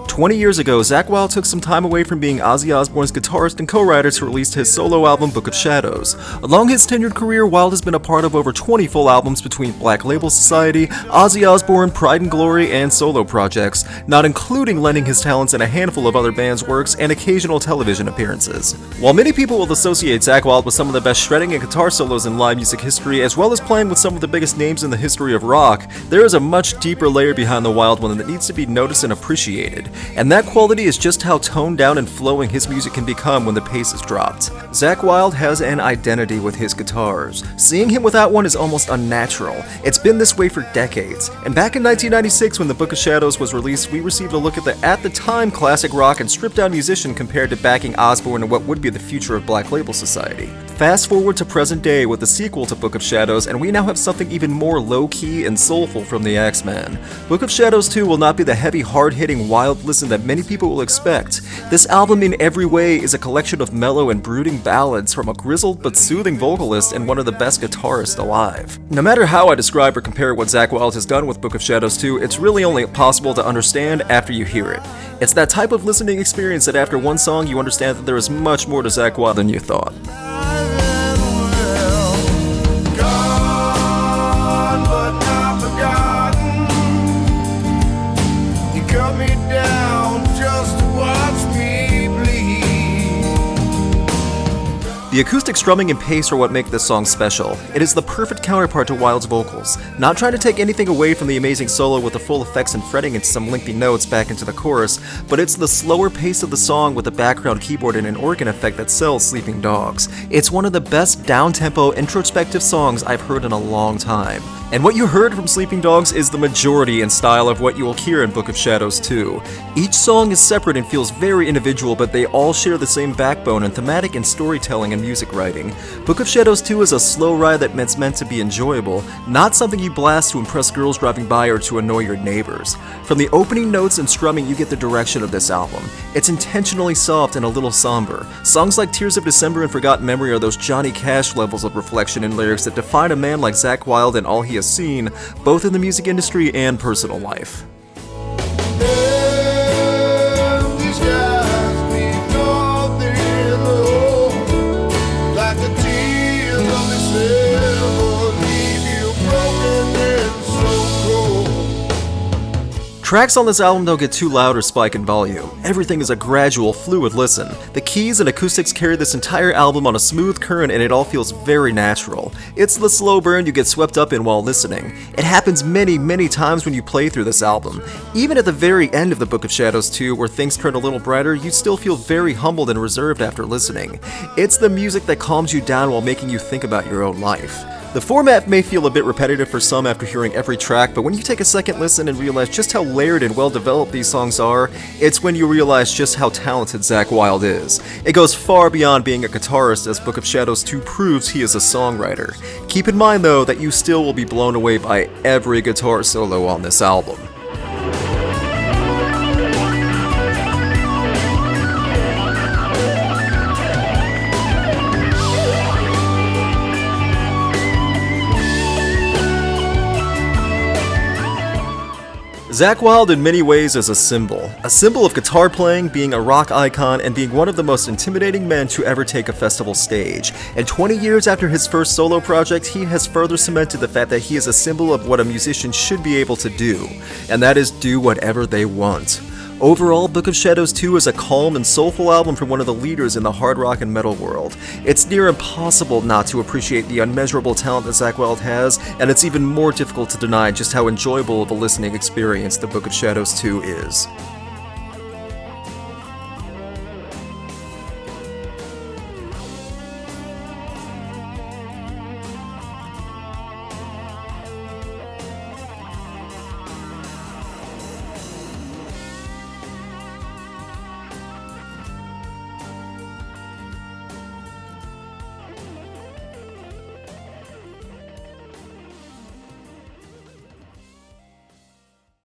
"20 years ago, Zakk Wylde took some time away from being Ozzy Osbourne's guitarist and co-writer to release his solo album, Book of Shadows. Along his tenured career, Wylde has been a part of over 20 full albums between Black Label Society, Ozzy Osbourne, Pride and Glory, and solo projects, not including lending his talents in a handful of other bands' works and occasional television appearances. While many people will associate Zakk Wylde with some of the best shredding and guitar solos in live music history, as well as playing with some of the biggest names in the history of rock, there is a much deeper layer behind the Wylde one that needs to be noticed and appreciated. And that quality is just how toned down and flowing his music can become when the pace is dropped. Zakk Wylde has an identity with his guitars. Seeing him without one is almost unnatural. It's been this way for decades. And back in 1996, when the Book of Shadows was released, we received a look at the at-the-time classic rock and stripped-down musician compared to backing Osbourne and what would be the future of Black Label Society. Fast forward to present day with the sequel to Book of Shadows, and we now have something even more low-key and soulful from the Axeman. Book of Shadows 2 will not be the heavy, hard-hitting, wild listen that many people will expect. This album in every way is a collection of mellow and brooding ballads from a grizzled but soothing vocalist and one of the best guitarists alive. No matter how I describe or compare what Zakk Wylde has done with Book of Shadows 2, it's really only possible to understand after you hear it. It's that type of listening experience that after one song you understand that there is much more to Zakk Wylde than you thought. The acoustic strumming and pace are what make this song special. It is the perfect counterpart to Wylde's vocals, not trying to take anything away from the amazing solo with the full effects and fretting into some lengthy notes back into the chorus, but it's the slower pace of the song with the background keyboard and an organ effect that sells Sleeping Dogs. It's one of the best down-tempo, introspective songs I've heard in a long time. And what you heard from Sleeping Dogs is the majority and style of what you will hear in Book of Shadows 2. Each song is separate and feels very individual, but they all share the same backbone in thematic and storytelling and music writing. Book of Shadows 2 is a slow ride that's meant to be enjoyable, not something you blast to impress girls driving by or to annoy your neighbors. From the opening notes and strumming, you get the direction of this album. It's intentionally soft and a little somber. Songs like Tears of December and Forgotten Memory are those Johnny Cash levels of reflection and lyrics that define a man like Zakk Wylde and all he has seen, both in the music industry and personal life. Tracks on this album don't get too loud or spike in volume. Everything is a gradual, fluid listen. The keys and acoustics carry this entire album on a smooth current and it all feels very natural. It's the slow burn you get swept up in while listening. It happens many, many times when you play through this album. Even at the very end of the Book of Shadows 2, where things turn a little brighter, you still feel very humbled and reserved after listening. It's the music that calms you down while making you think about your own life. The format may feel a bit repetitive for some after hearing every track, but when you take a second listen and realize just how layered and well developed these songs are, it's when you realize just how talented Zakk Wylde is. It goes far beyond being a guitarist, as Book of Shadows 2 proves he is a songwriter. Keep in mind though that you still will be blown away by every guitar solo on this album. Zakk Wylde in many ways is a symbol of guitar playing, being a rock icon, and being one of the most intimidating men to ever take a festival stage. And 20 years after his first solo project, he has further cemented the fact that he is a symbol of what a musician should be able to do, and that is do whatever they want. Overall, Book of Shadows 2 is a calm and soulful album from one of the leaders in the hard rock and metal world. It's near impossible not to appreciate the unmeasurable talent that Zakk Wylde has, and it's even more difficult to deny just how enjoyable of a listening experience the Book of Shadows 2 is.